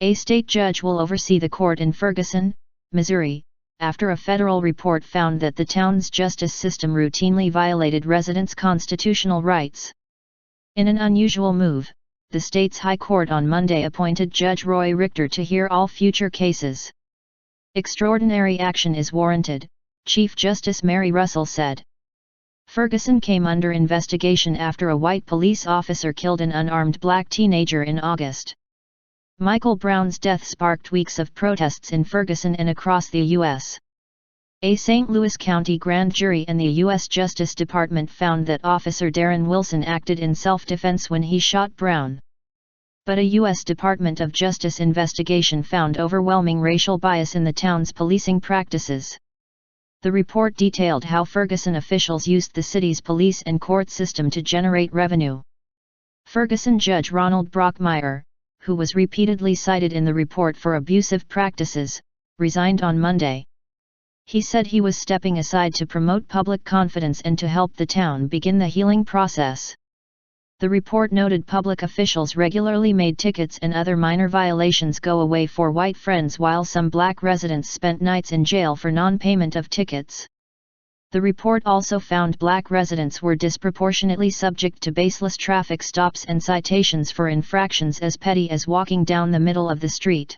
A state judge will oversee the court in Ferguson, Missouri, after a federal report found that the town's justice system routinely violated residents' constitutional rights. In an unusual move, the state's High Court on Monday appointed Judge Roy Richter to hear all future cases. Extraordinary action is warranted, Chief Justice Mary Russell said. Ferguson came under investigation after a white police officer killed an unarmed black teenager in August. Michael Brown's death sparked weeks of protests in Ferguson and across the U.S. A St. Louis County grand jury and the U.S. Justice Department found that Officer Darren Wilson acted in self-defense when he shot Brown. But a U.S. Department of Justice investigation found overwhelming racial bias in the town's policing practices. The report detailed how Ferguson officials used the city's police and court system to generate revenue. Ferguson Judge Ronald Brockmeyer, who was repeatedly cited in the report for abusive practices, resigned on Monday. He said he was stepping aside to promote public confidence and to help the town begin the healing process. The report noted public officials regularly made tickets and other minor violations go away for white friends while some black residents spent nights in jail for non-payment of tickets. The report also found black residents were disproportionately subject to baseless traffic stops and citations for infractions as petty as walking down the middle of the street.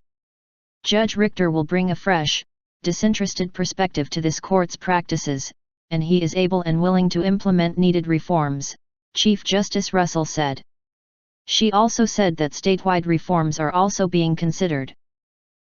Judge Richter will bring a fresh, disinterested perspective to this court's practices, and he is able and willing to implement needed reforms, Chief Justice Russell said. She also said that statewide reforms are also being considered.